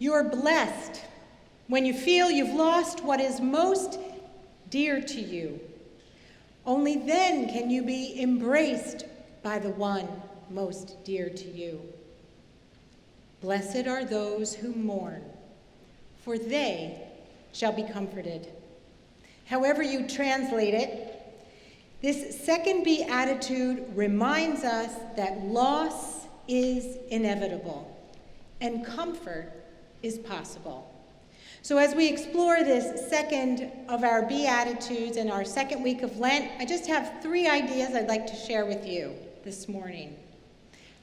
You're blessed when you feel you've lost what is most dear to you. Only then can you be embraced by the one most dear to you. Blessed are those who mourn, for they shall be comforted. However you translate it, this second beatitude reminds us that loss is inevitable and comfort is possible. So as we explore this second of our Beatitudes in our second week of Lent, I just have 3 ideas I'd like to share with you this morning.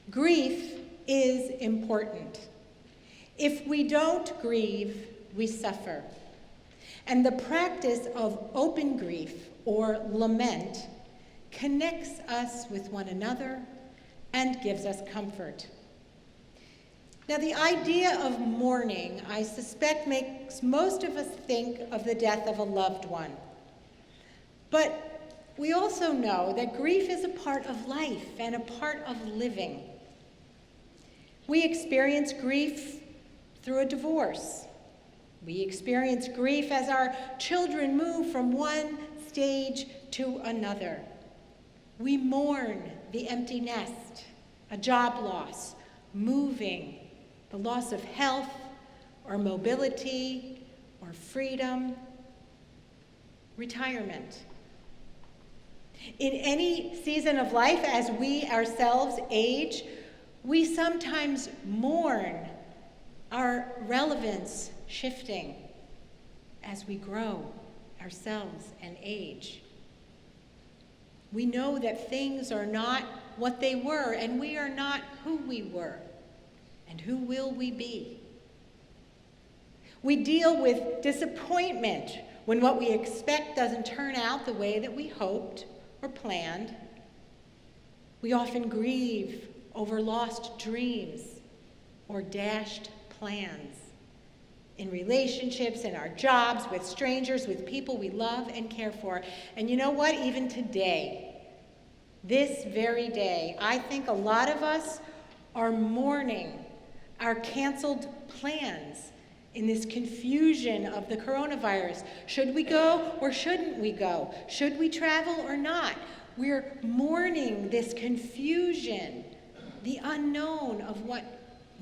Grief is important. If we don't grieve, we suffer. And the practice of open grief, or lament, connects us with one another and gives us comfort. Now, the idea of mourning, I suspect, makes most of us think of the death of a loved one. But we also know that grief is a part of life and a part of living. We experience grief through a divorce. We experience grief as our children move from one stage to another. We mourn the empty nest, a job loss, moving, the loss of health or mobility or freedom, retirement. In any season of life, as we ourselves age, we sometimes mourn our relevance shifting as we grow ourselves and age. We know that things are not what they were, and we are not who we were. And who will we be? We deal with disappointment when what we expect doesn't turn out the way that we hoped or planned. We often grieve over lost dreams or dashed plans in relationships, in our jobs, with strangers, with people we love and care for. And you know what? Even today, this very day, I think a lot of us are mourning our canceled plans in this confusion of the coronavirus. Should we go or shouldn't we go? Should we travel or not? We're mourning this confusion, the unknown of what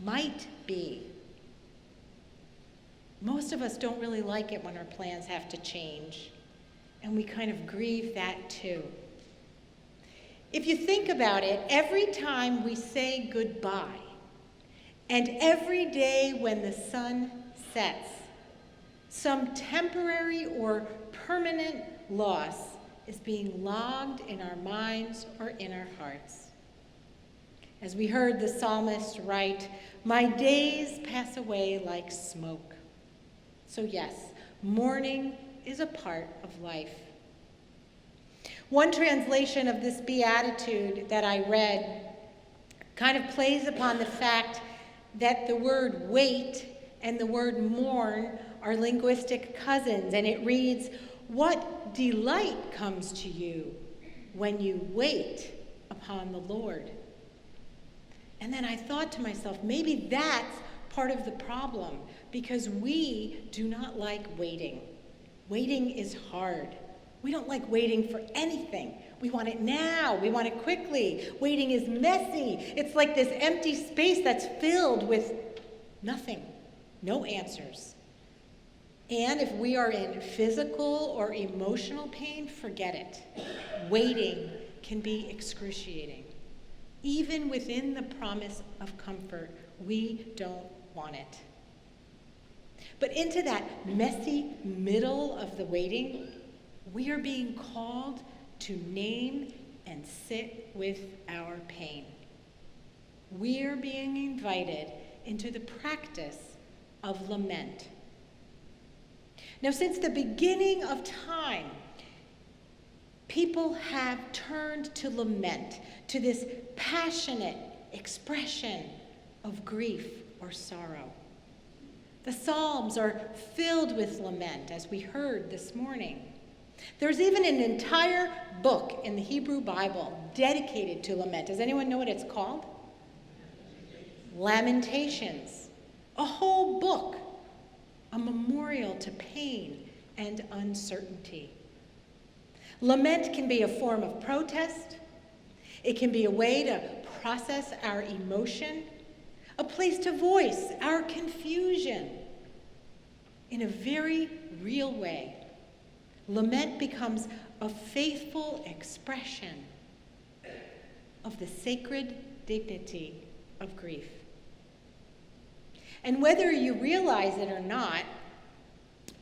might be. Most of us don't really like it when our plans have to change, and we kind of grieve that too. If you think about it, every time we say goodbye, and every day when the sun sets, some temporary or permanent loss is being logged in our minds or in our hearts. As we heard the psalmist write, "My days pass away like smoke." So yes, mourning is a part of life. One translation of this beatitude that I read kind of plays upon the fact that the word wait and the word mourn are linguistic cousins, and it reads, "What delight comes to you when you wait upon the Lord?" And then I thought to myself, maybe that's part of the problem, because we do not like waiting. Waiting is hard. We don't like waiting for anything. We want it now. We want it quickly. Waiting is messy. It's like this empty space that's filled with nothing, no answers. And if we are in physical or emotional pain, forget it. Waiting can be excruciating. Even within the promise of comfort, we don't want it. But into that messy middle of the waiting, we are being called to name and sit with our pain. We're being invited into the practice of lament. Now, since the beginning of time, people have turned to lament, to this passionate expression of grief or sorrow. The Psalms are filled with lament, as we heard this morning. There's even an entire book in the Hebrew Bible dedicated to lament. Does anyone know what it's called? Lamentations. a whole book, a memorial to pain and uncertainty. Lament can be a form of protest. It can be a way to process our emotion, a place to voice our confusion. In a very real way, lament becomes a faithful expression of the sacred dignity of grief. And whether you realize it or not,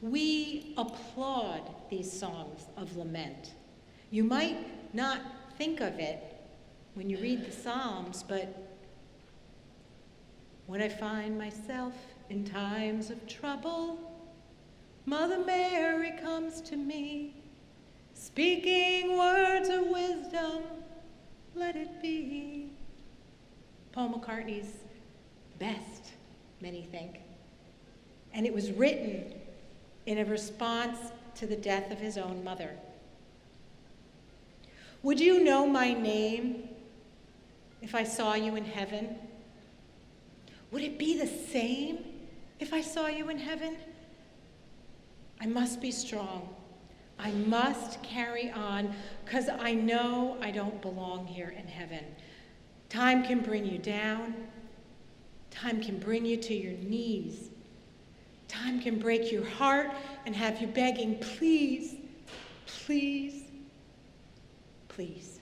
we applaud these songs of lament. You might not think of it when you read the Psalms, but when I find myself in times of trouble, Mother Mary comes to me, speaking words of wisdom, let it be. Paul McCartney's best, many think. And it was written in a response to the death of his own mother. Would you know my name if I saw you in heaven? Would it be the same if I saw you in heaven? I must be strong. I must carry on, because I know I don't belong here in heaven. Time can bring you down. Time can bring you to your knees. Time can break your heart and have you begging, please, please, please.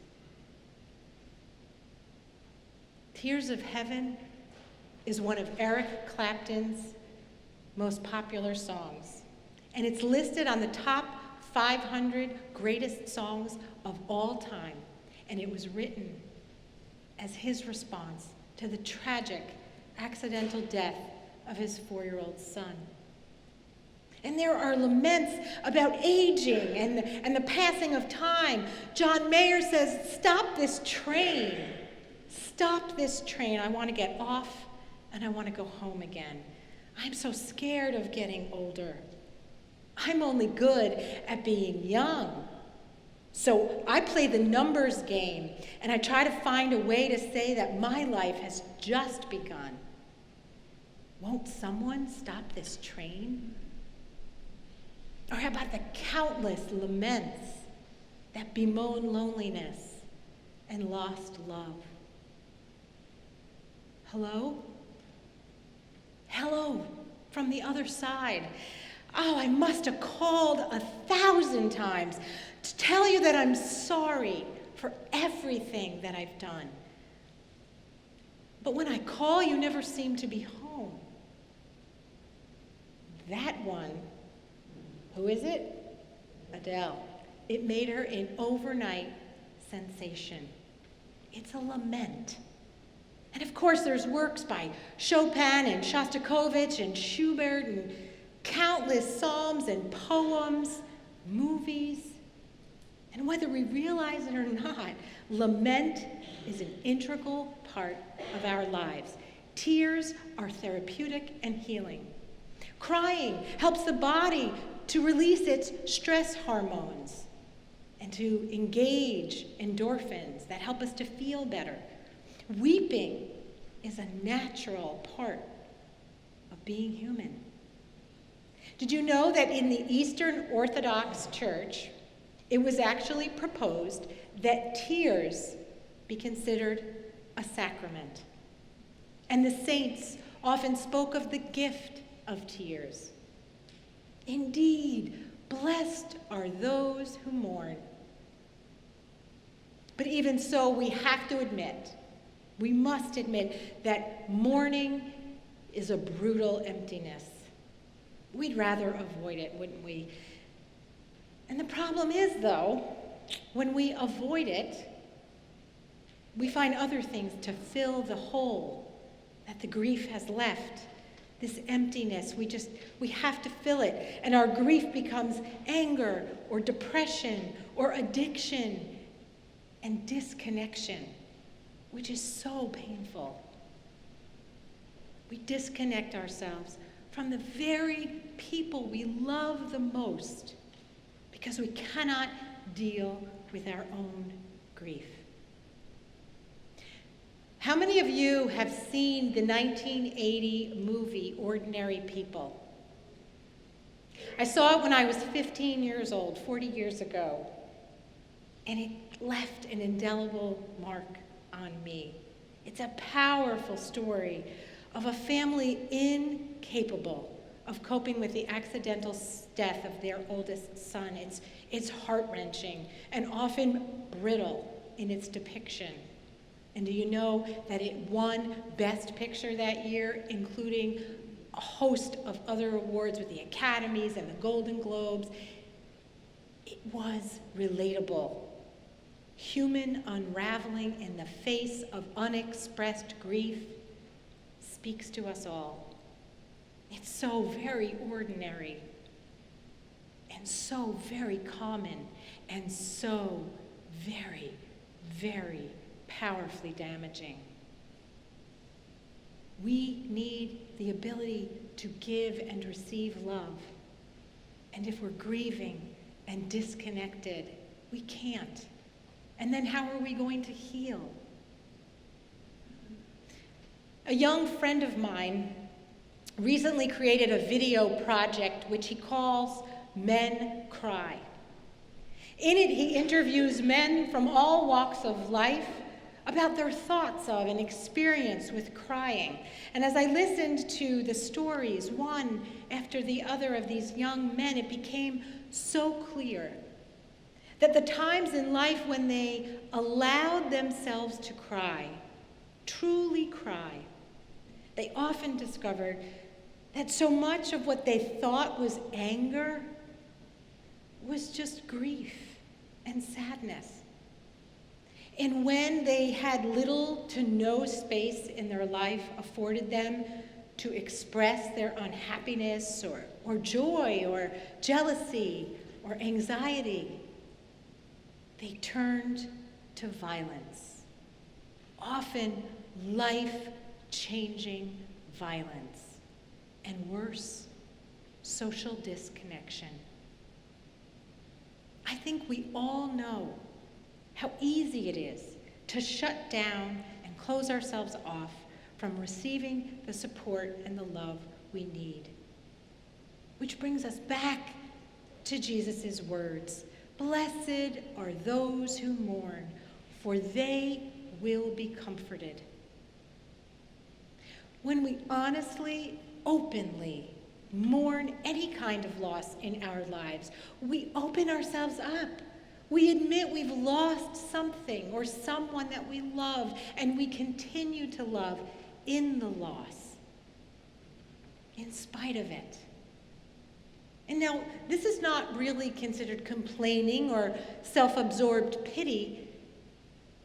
Tears of Heaven is one of Eric Clapton's most popular songs, and it's listed on the top 500 greatest songs of all time, and it was written as his response to the tragic accidental death of his 4-year-old son. And there are laments about aging and the passing of time. John Mayer says, stop this train. Stop this train. I want to get off and I want to go home again. I'm so scared of getting older. I'm only good at being young. So I play the numbers game, and I try to find a way to say that my life has just begun. Won't someone stop this train? Or how about the countless laments that bemoan loneliness and lost love? Hello? Hello from the other side. Oh, I must have called 1,000 times to tell you that I'm sorry for everything that I've done. But when I call, you never seem to be home. That one, who is it? Adele. It made her an overnight sensation. It's a lament. And of course, there's works by Chopin and Shostakovich and Schubert and countless psalms and poems, movies. And whether we realize it or not, lament is an integral part of our lives. Tears are therapeutic and healing. Crying helps the body to release its stress hormones and to engage endorphins that help us to feel better. Weeping is a natural part of being human. Did you know that in the Eastern Orthodox Church, it was actually proposed that tears be considered a sacrament? And the saints often spoke of the gift of tears. Indeed, blessed are those who mourn. But even so, we have to admit, we must admit that mourning is a brutal emptiness. We'd rather avoid it, wouldn't we? And the problem is, though, when we avoid it, we find other things to fill the hole that the grief has left. This emptiness, we have to fill it. And our grief becomes anger or depression or addiction and disconnection, which is so painful. We disconnect ourselves from the very people we love the most because we cannot deal with our own grief. How many of you have seen the 1980 movie Ordinary People? I saw it when I was 15 years old, 40 years ago, and it left an indelible mark on me. It's a powerful story of a family incapable of coping with the accidental death of their oldest son. It's heart-wrenching and often brittle in its depiction. And do you know that it won Best Picture that year, including a host of other awards with the Academies and the Golden Globes? It was relatable. Human unraveling in the face of unexpressed grief speaks to us all. It's so very ordinary and so very common and so very, very powerfully damaging. We need the ability to give and receive love. And if we're grieving and disconnected, we can't. And then how are we going to heal? A young friend of mine recently created a video project which he calls Men Cry. In it, he interviews men from all walks of life about their thoughts of and experience with crying. And as I listened to the stories, one after the other of these young men, it became so clear that the times in life when they allowed themselves to cry, truly cry, they often discovered that so much of what they thought was anger was just grief and sadness. And when they had little to no space in their life afforded them to express their unhappiness or joy or jealousy or anxiety, they turned to violence, often life-changing violence, and worse, social disconnection. I think we all know how easy it is to shut down and close ourselves off from receiving the support and the love we need. Which brings us back to Jesus' words, "Blessed are those who mourn, for they will be comforted." When we honestly, openly mourn any kind of loss in our lives, we open ourselves up. We admit we've lost something or someone that we love, and we continue to love in the loss, in spite of it. And now, this is not really considered complaining or self-absorbed pity.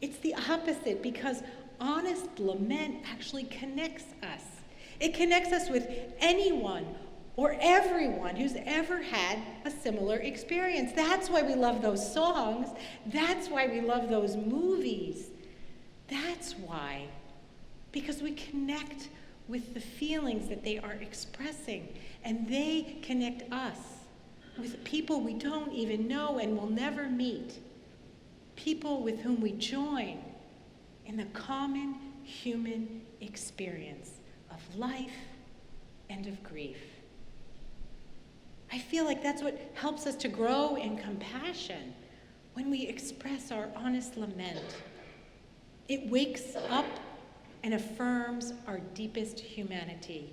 It's the opposite, because honest lament actually connects us. It connects us with anyone or everyone who's ever had a similar experience. That's why we love those songs. That's why we love those movies. That's why. Because we connect with the feelings that they are expressing, and they connect us with people we don't even know and will never meet, people with whom we join in the common human experience of life and of grief. I feel like that's what helps us to grow in compassion when we express our honest lament. It wakes up and affirms our deepest humanity.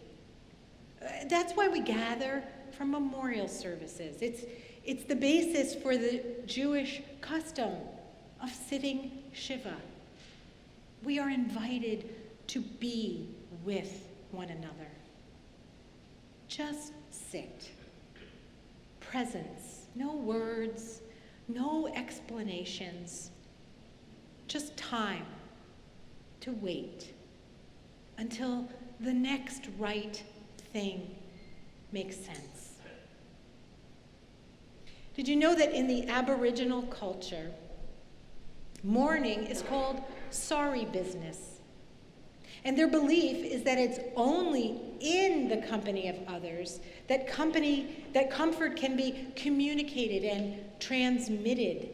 That's why we gather for memorial services. It's the basis for the Jewish custom of sitting Shiva. We are invited to be with one another. Just sit. Presence, no words, no explanations, just time to wait until the next right thing makes sense. Did you know that in the Aboriginal culture, mourning is called sorry business? And their belief is that it's only in the company of others that comfort can be communicated and transmitted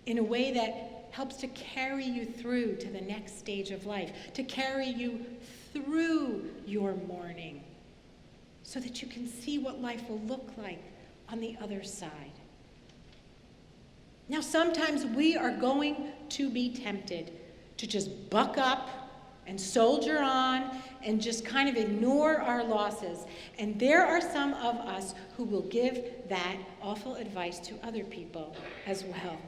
in a way that helps to carry you through to the next stage of life, to carry you through your mourning, so that you can see what life will look like on the other side. Now, sometimes we are going to be tempted to just buck up and soldier on and just kind of ignore our losses. And there are some of us who will give that awful advice to other people as well.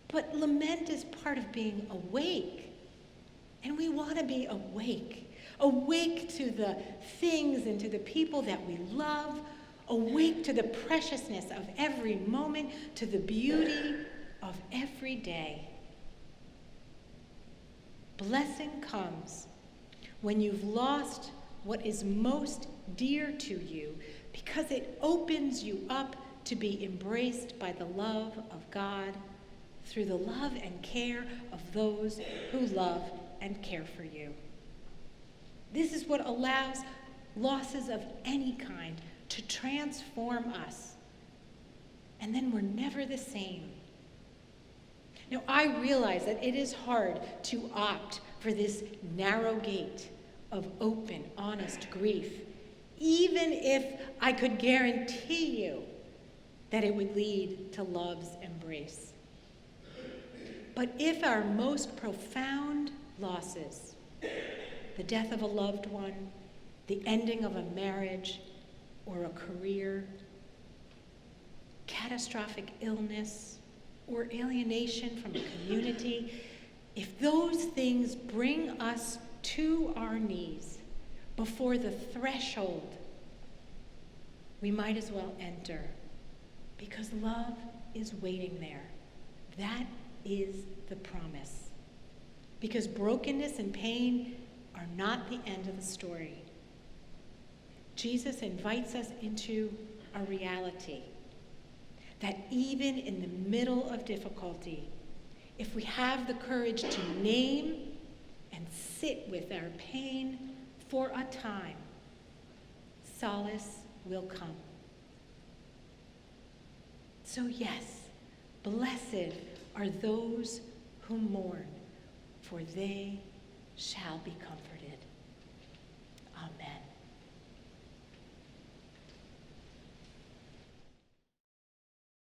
But lament is part of being awake. And we want to be awake. Awake to the things and to the people that we love. Awake to the preciousness of every moment, to the beauty of every day. Blessing comes when you've lost what is most dear to you, because it opens you up to be embraced by the love of God through the love and care of those who love and care for you. This is what allows losses of any kind to transform us, and then we're never the same. Now, I realize that it is hard to opt for this narrow gate of open, honest grief, even if I could guarantee you that it would lead to love's embrace. But if our most profound losses, the death of a loved one, the ending of a marriage or a career, catastrophic illness, or alienation from a community, if those things bring us to our knees before the threshold, we might as well enter, because love is waiting there. That is the promise. Because brokenness and pain are not the end of the story. Jesus invites us into a reality that even in the middle of difficulty, if we have the courage to name and sit with our pain for a time, solace will come. So yes, blessed are those who mourn, for they shall be comforted. Amen.